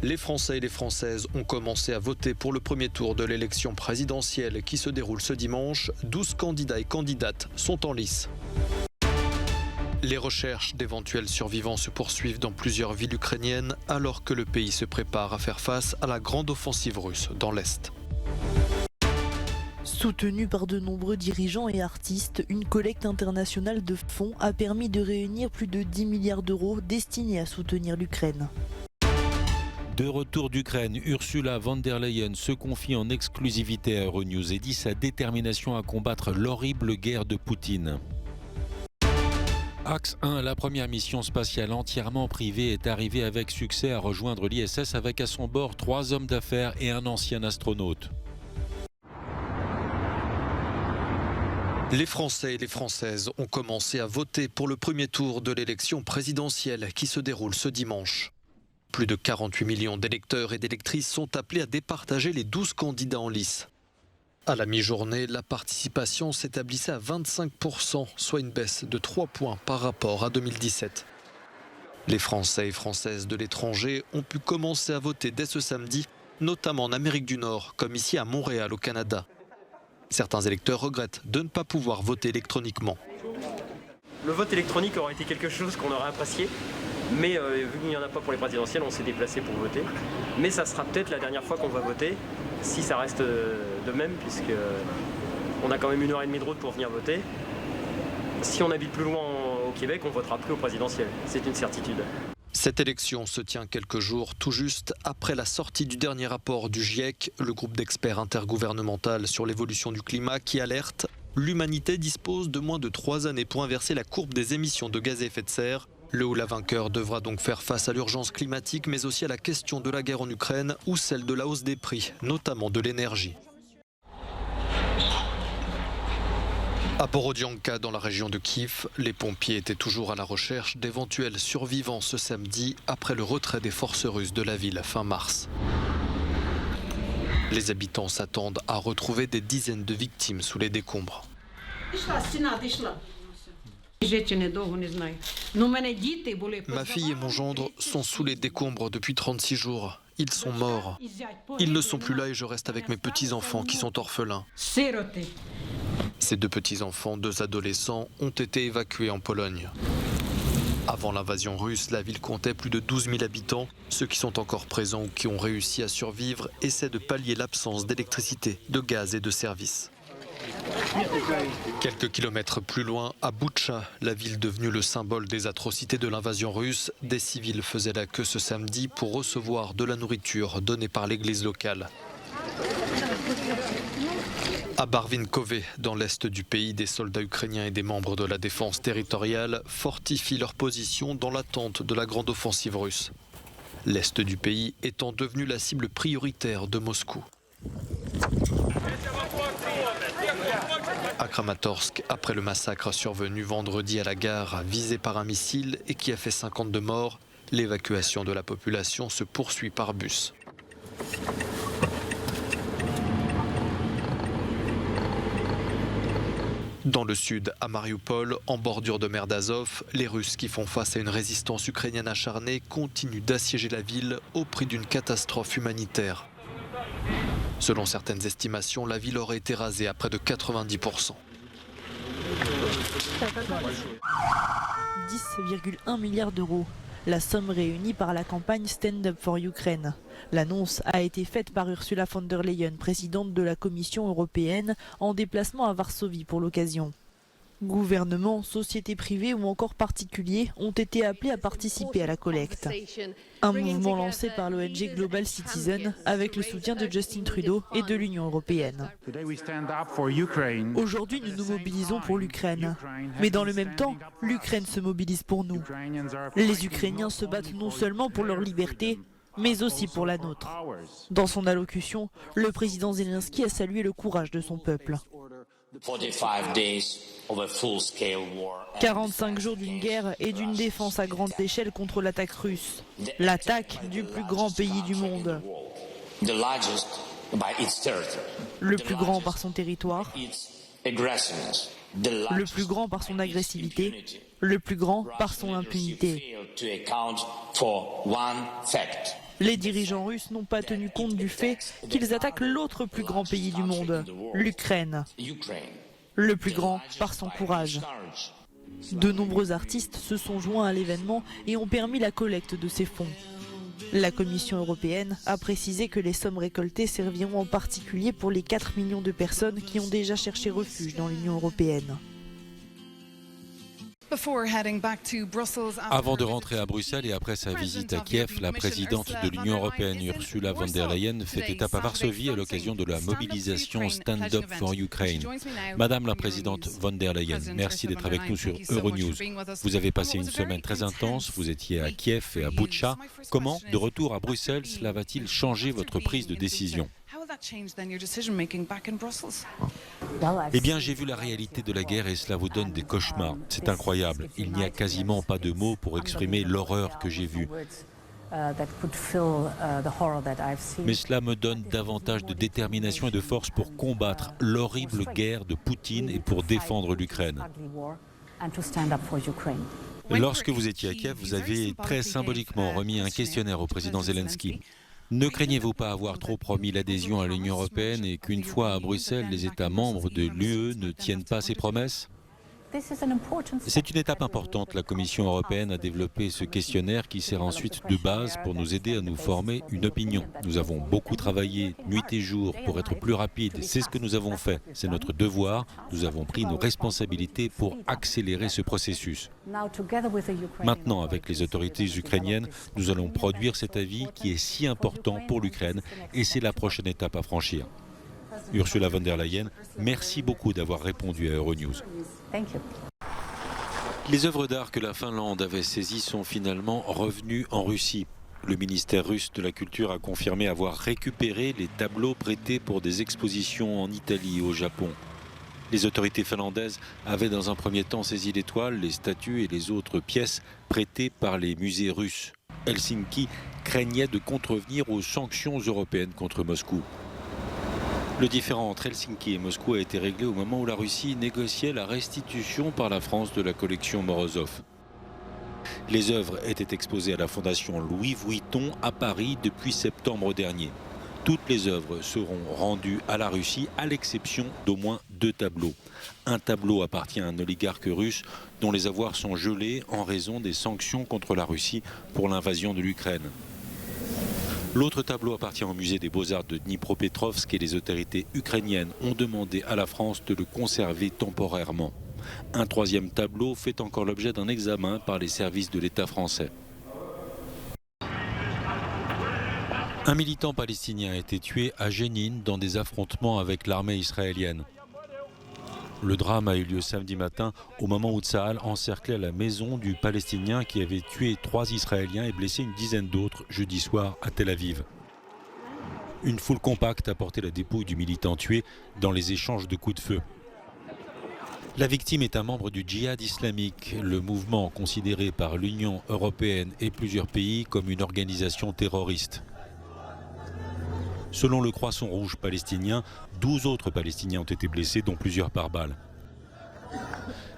Les Français et les Françaises ont commencé à voter pour le premier tour de l'élection présidentielle qui se déroule ce dimanche. 12 candidats et candidates sont en lice. Les recherches d'éventuels survivants se poursuivent dans plusieurs villes ukrainiennes alors que le pays se prépare à faire face à la grande offensive russe dans l'Est. Soutenue par de nombreux dirigeants et artistes, une collecte internationale de fonds a permis de réunir plus de 10 milliards d'euros destinés à soutenir l'Ukraine. De retour d'Ukraine, Ursula von der Leyen se confie en exclusivité à Euronews et dit sa détermination à combattre l'horrible guerre de Poutine. Axe 1, la première mission spatiale entièrement privée est arrivée avec succès à rejoindre l'ISS avec à son bord 3 hommes d'affaires et un ancien astronaute. Les Français et les Françaises ont commencé à voter pour le premier tour de l'élection présidentielle qui se déroule ce dimanche. Plus de 48 millions d'électeurs et d'électrices sont appelés à départager les 12 candidats en lice. À la mi-journée, la participation s'établissait à 25%, soit une baisse de 3 points par rapport à 2017. Les Français et Françaises de l'étranger ont pu commencer à voter dès ce samedi, notamment en Amérique du Nord, comme ici à Montréal au Canada. Certains électeurs regrettent de ne pas pouvoir voter électroniquement. Le vote électronique aurait été quelque chose qu'on aurait apprécié. Mais vu qu'il n'y en a pas pour les présidentielles, on s'est déplacé pour voter. Mais ça sera peut-être la dernière fois qu'on va voter, si ça reste de même, puisqu'on a quand même 1h30 de route pour venir voter. Si on habite plus loin au Québec, on votera plus au présidentiel. C'est une certitude. Cette élection se tient quelques jours tout juste après la sortie du dernier rapport du GIEC, le groupe d'experts intergouvernemental sur l'évolution du climat, qui alerte « L'humanité dispose de moins de 3 années pour inverser la courbe des émissions de gaz à effet de serre ». Le ou la vainqueur devra donc faire face à l'urgence climatique, mais aussi à la question de la guerre en Ukraine ou celle de la hausse des prix, notamment de l'énergie. À Borodianka, dans la région de Kiev, les pompiers étaient toujours à la recherche d'éventuels survivants ce samedi après le retrait des forces russes de la ville fin mars. Les habitants s'attendent à retrouver des dizaines de victimes sous les décombres. Ma fille et mon gendre sont sous les décombres depuis 36 jours. Ils sont morts. Ils ne sont plus là et je reste avec mes petits-enfants qui sont orphelins. Ces 2 petits-enfants, 2 adolescents, ont été évacués en Pologne. Avant l'invasion russe, la ville comptait plus de 12 000 habitants. Ceux qui sont encore présents ou qui ont réussi à survivre essaient de pallier l'absence d'électricité, de gaz et de services. Quelques kilomètres plus loin, à Boutcha, la ville devenue le symbole des atrocités de l'invasion russe, des civils faisaient la queue ce samedi pour recevoir de la nourriture donnée par l'église locale. À Barvinkove, dans l'est du pays, des soldats ukrainiens et des membres de la défense territoriale fortifient leur position dans l'attente de la grande offensive russe. L'est du pays étant devenu la cible prioritaire de Moscou. À Kramatorsk, après le massacre survenu vendredi à la gare, visé par un missile et qui a fait 52 morts, l'évacuation de la population se poursuit par bus. Dans le sud, à Mariupol, en bordure de mer d'Azov, les Russes qui font face à une résistance ukrainienne acharnée continuent d'assiéger la ville au prix d'une catastrophe humanitaire. Selon certaines estimations, la ville aurait été rasée à près de 90%. 10,1 milliards d'euros. La somme réunie par la campagne Stand Up for Ukraine. L'annonce a été faite par Ursula von der Leyen, présidente de la Commission européenne, en déplacement à Varsovie pour l'occasion. Gouvernements, sociétés privées ou encore particuliers ont été appelés à participer à la collecte. Un mouvement lancé par l'ONG Global Citizen avec le soutien de Justin Trudeau et de l'Union européenne. Aujourd'hui, nous nous mobilisons pour l'Ukraine. Mais dans le même temps, l'Ukraine se mobilise pour nous. Les Ukrainiens se battent non seulement pour leur liberté, mais aussi pour la nôtre. Dans son allocution, le président Zelensky a salué le courage de son peuple. 45 jours d'une guerre et d'une défense à grande échelle contre l'attaque russe. L'attaque du plus grand pays du monde. Le plus grand par son territoire. Le plus grand par son agressivité. Le plus grand par son impunité. Les dirigeants russes n'ont pas tenu compte du fait qu'ils attaquent l'autre plus grand pays du monde, l'Ukraine. Le plus grand par son courage. De nombreux artistes se sont joints à l'événement et ont permis la collecte de ces fonds. La Commission européenne a précisé que les sommes récoltées serviront en particulier pour les 4 millions de personnes qui ont déjà cherché refuge dans l'Union européenne. Avant de rentrer à Bruxelles et après sa visite à Kiev, la présidente de l'Union européenne, Ursula von der Leyen, fait étape à Varsovie à l'occasion de la mobilisation Stand Up for Ukraine. Madame la présidente von der Leyen, merci d'être avec nous sur Euronews. Vous avez passé une semaine très intense, vous étiez à Kiev et à Boutcha. Comment, de retour à Bruxelles, cela va-t-il changer votre prise de décision ? Eh bien, j'ai vu la réalité de la guerre et cela vous donne des cauchemars. C'est incroyable. Il n'y a quasiment pas de mots pour exprimer l'horreur que j'ai vue. Mais cela me donne davantage de détermination et de force pour combattre l'horrible guerre de Poutine et pour défendre l'Ukraine. Lorsque vous étiez à Kiev, vous avez très symboliquement remis un questionnaire au président Zelensky. Ne craignez-vous pas avoir trop promis l'adhésion à l'Union européenne et qu'une fois à Bruxelles, les États membres de l'UE ne tiennent pas ces promesses ? C'est une étape importante. La Commission européenne a développé ce questionnaire qui sert ensuite de base pour nous aider à nous former une opinion. Nous avons beaucoup travaillé nuit et jour pour être plus rapides. C'est ce que nous avons fait. C'est notre devoir. Nous avons pris nos responsabilités pour accélérer ce processus. Maintenant, avec les autorités ukrainiennes, nous allons produire cet avis qui est si important pour l'Ukraine et c'est la prochaine étape à franchir. Ursula von der Leyen, merci beaucoup d'avoir répondu à Euronews. Les œuvres d'art que la Finlande avait saisies sont finalement revenues en Russie. Le ministère russe de la Culture a confirmé avoir récupéré les tableaux prêtés pour des expositions en Italie et au Japon. Les autorités finlandaises avaient dans un premier temps saisi les toiles, les statues et les autres pièces prêtées par les musées russes. Helsinki craignait de contrevenir aux sanctions européennes contre Moscou. Le différend entre Helsinki et Moscou a été réglé au moment où la Russie négociait la restitution par la France de la collection Morozov. Les œuvres étaient exposées à la Fondation Louis Vuitton à Paris depuis septembre dernier. Toutes les œuvres seront rendues à la Russie à l'exception d'au moins 2 tableaux. Un tableau appartient à un oligarque russe dont les avoirs sont gelés en raison des sanctions contre la Russie pour l'invasion de l'Ukraine. L'autre tableau appartient au musée des Beaux-Arts de Dnipropetrovsk et les autorités ukrainiennes ont demandé à la France de le conserver temporairement. Un 3e tableau fait encore l'objet d'un examen par les services de l'État français. Un militant palestinien a été tué à Jénine dans des affrontements avec l'armée israélienne. Le drame a eu lieu samedi matin au moment où Tsahal encerclait la maison du Palestinien qui avait tué 3 Israéliens et blessé une dizaine d'autres jeudi soir à Tel Aviv. Une foule compacte a porté la dépouille du militant tué dans les échanges de coups de feu. La victime est un membre du djihad islamique, le mouvement considéré par l'Union européenne et plusieurs pays comme une organisation terroriste. Selon le Croissant Rouge palestinien, 12 autres Palestiniens ont été blessés, dont plusieurs par balle.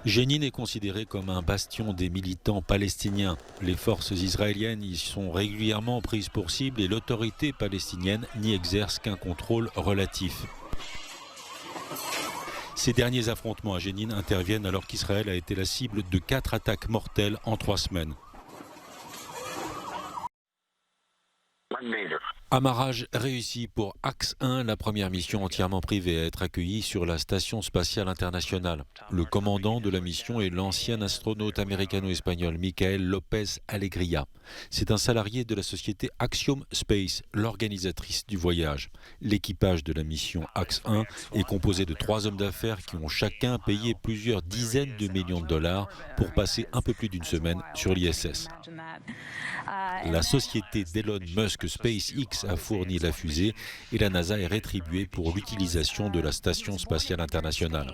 Jénine est considéré comme un bastion des militants palestiniens. Les forces israéliennes y sont régulièrement prises pour cible et l'autorité palestinienne n'y exerce qu'un contrôle relatif. Ces derniers affrontements à Jénine interviennent alors qu'Israël a été la cible de 4 attaques mortelles en 3 semaines. Amarrage réussi pour Axe 1, la première mission entièrement privée à être accueillie sur la Station spatiale internationale. Le commandant de la mission est l'ancien astronaute américano-espagnol Michael López Alegría. C'est un salarié de la société Axiom Space, l'organisatrice du voyage. L'équipage de la mission Axe 1 est composé de 3 hommes d'affaires qui ont chacun payé plusieurs dizaines de millions de dollars pour passer un peu plus d'une semaine sur l'ISS. La société d'Elon Musk SpaceX a fourni la fusée et la NASA est rétribuée pour l'utilisation de la Station spatiale internationale.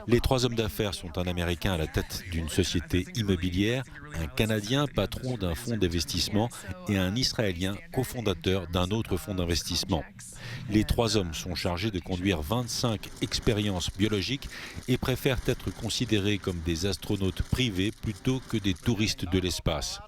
Les 3 hommes d'affaires sont un Américain à la tête d'une société immobilière, un Canadien patron d'un fonds d'investissement et un Israélien cofondateur d'un autre fonds d'investissement. Les 3 hommes sont chargés de conduire 25 expériences biologiques et préfèrent être considérés comme des astronautes privés plutôt que des touristes de l'espace.